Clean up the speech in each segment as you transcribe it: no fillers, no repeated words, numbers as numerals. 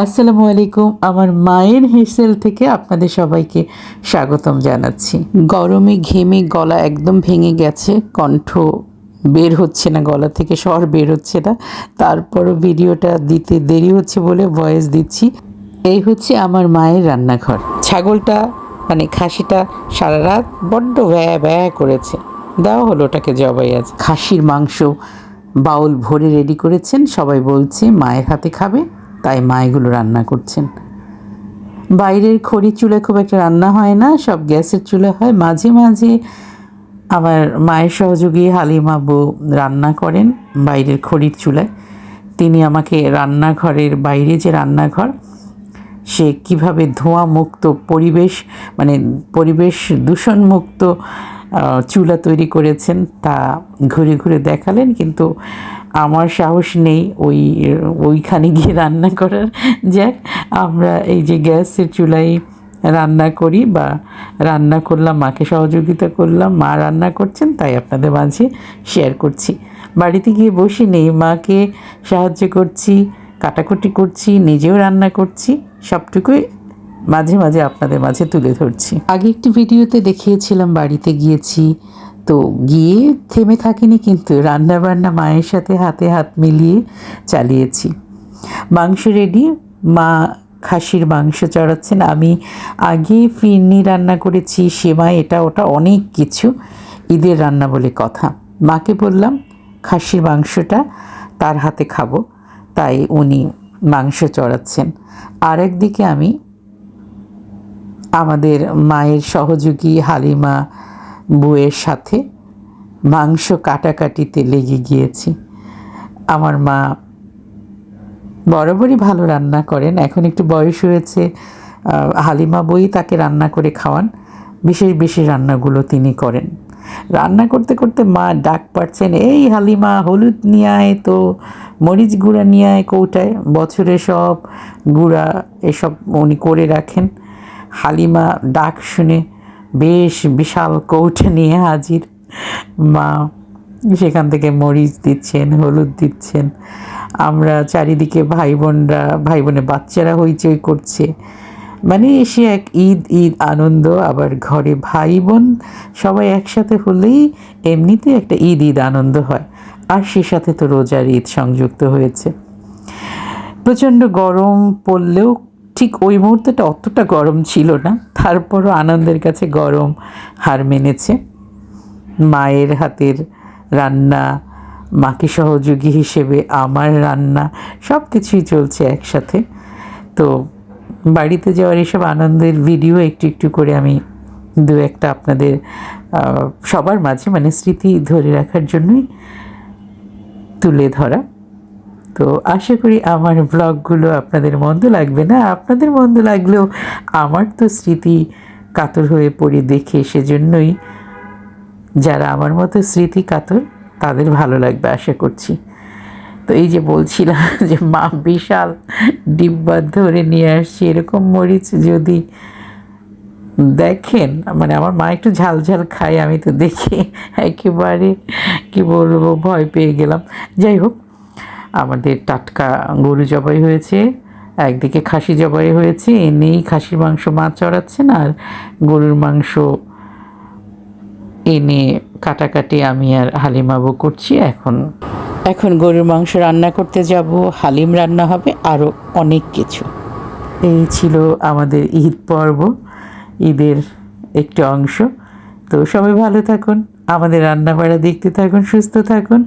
আসসালামু আলাইকুম। আমার মায়ের হেসেল থেকে আপনাদের সবাইকে স্বাগতম জানাচ্ছি। গরমে ঘেমে গলা একদম ভেঙে গেছে, কণ্ঠ বের হচ্ছে না, গলা থেকে স্বর বের হচ্ছে না। তারপরও ভিডিওটা দিতে দেরি হচ্ছে বলে ভয়েস দিচ্ছি। এই হচ্ছে আমার মায়ের রান্নাঘর। ছাগলটা মানে খাসিটা সারা রাত বড্ড ব্যয় ব্যয় করেছে, দেওয়া হলো ওটাকে জবাই। আজ খাসির মাংস বাউল ভরে রেডি করেছেন, সবাই বলছে মায়ের হাতে খাবে, তাই মা এগুলো রান্না করছেন। বাইরের খড়ির চুলায় খুব একটা রান্না হয় না, সব গ্যাসের চুলা হয়। মাঝে মাঝে আমার মায়ের সহযোগী হালিমা বউ রান্না করেন বাইরের খড়ির চুলায়। তিনি আমাকে রান্নাঘরের বাইরে যে রান্নাঘর, সে কিভাবে ধোঁয়া মুক্ত পরিবেশ মানে পরিবেশ দূষণমুক্ত চুলা তৈরি করেছেন তা ঘুরে ঘুরে দেখালেন। কিন্তু আমার সাহস নেই ওইখানে গিয়ে রান্না করার। যাক, আমরা এই যে গ্যাসের চুলায় রান্না করি বা রান্না করলাম, মাকে সহযোগিতা করলাম, মা রান্না করছেন, তাই আপনাদের মাঝে শেয়ার করছি। বাড়িতে গিয়ে বসে নেই, মাকে সাহায্য করছি, কাটাকুটি করছি, নিজেও রান্না করছি, সবটুকুই মাঝে মাঝে আপনাদের মাঝে তুলে ধরছি। আগে একটি ভিডিওতে দেখিয়েছিলাম বাড়িতে গিয়েছি, তো গিয়ে থেমে থাকিনি, কিন্তু রান্নাবান্না মায়ের সাথে হাতে হাত মিলিয়ে চালিয়েছি। মাংস রেডি, মা খাসির মাংস চড়াচ্ছেন। আমি আগে ফিরনি রান্না করেছি, সেমাই, এটা ওটা অনেক কিছু, ঈদের রান্না বলে কথা। মাকে বললাম খাসির মাংসটা তার হাতে খাবো, তাই উনি মাংস চড়াচ্ছেন। আর একদিকে আমি আমাদের মায়ের সহযোগী হালিমা বউয়ের সাথে মাংস কাটাকাটিতে লেগে গিয়েছি। আমার মা বরাবরই ভালো রান্না করেন, এখন একটু বয়স হয়েছে। হালিমা বউই তাকে রান্না করে খাওয়ান, বিশেষ বিশেষ রান্নাগুলো তিনি করেন। রান্না করতে করতে মা ডাক পাচ্ছেন, এই হালিমা হলুদ নিয়ে আয়, তো মরিচ গুঁড়া নিয়ে আয় কৌটায়, বছরে সব গুঁড়া এসব উনি করে রাখেন। হালিমা ডাক শুনে বেশ বিশাল কৌটা নিয়ে হাজির। মা সেখান থেকে মরিচ দিচ্ছেন, হলুদ দিচ্ছেন। আমরা চারিদিকে ভাই বোনের বাচ্চারা হইচই করছে। মানে সে এক ঈদ ঈদ আনন্দ। আবার ঘরে ভাই বোন সবাই একসাথে হলেই এমনিতে একটা ঈদ ঈদ আনন্দ হয়, আর সে সাথে তো রোজার ঈদ সংযুক্ত হয়েছে। প্রচণ্ড গরম পড়লেও ঠিক ওই মুহূর্তটা অতটা গরম ছিল না, তারপরও আনন্দের কাছে গরম হার মেনেছে। মায়ের হাতের রান্না, মাকে সহযোগী হিসেবে আমার রান্না, সব কিছুই চলছে একসাথে। তো বাড়িতে যাওয়ার এসব আনন্দের ভিডিও একটু একটু করে আমি দু একটা আপনাদের সবার মাঝে মানে স্মৃতি ধরে রাখার জন্যই তুলে ধরা। তো আশা করি আমার ব্লগগুলো আপনাদের মন্দ লাগবে না। আপনাদের মন্দ লাগলেও আমার তো স্মৃতি কাতর হয়ে পড়ি দেখে, সেজন্যই যারা আমার মতো স্মৃতি কাতর তাদের ভালো লাগবে আশা করছি। তো এই যে বলছিলাম যে মা বিশাল ডিব্বা ধরে নিয়ে আসছে, এরকম মরিচ যদি দেখেন, মানে আমার মা একটু ঝাল ঝাল খায়, আমি তো দেখে একেবারে কি বলবো ভয় পেয়ে গেলাম। যাই হোক, আমাদের টাটকা গরু জবাই হয়েছে, একদিকে খাসি জবাই হয়েছে, এনেই খাসির মাংস মা চড়াচ্ছেন, আর গরুর মাংস এনে কাটাকাটি আমি আর হালিমাবু করছি। এখন গরুর মাংস রান্না করতে যাব, হালিম রান্না হবে, আরও অনেক কিছু। এই ছিল আমাদের ঈদ পর্ব, ঈদের একটি অংশ। তো সবাই ভালো থাকুন, আমাদের রান্না বাড়া দেখতে থাকুন, সুস্থ থাকুন।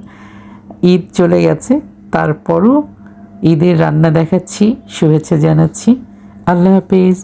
ঈদ চলে গেছে, তারপরও ঈদের রান্না দেখাচ্ছি, শুভেচ্ছা জানাচ্ছি। আল্লাহ হাফিজ।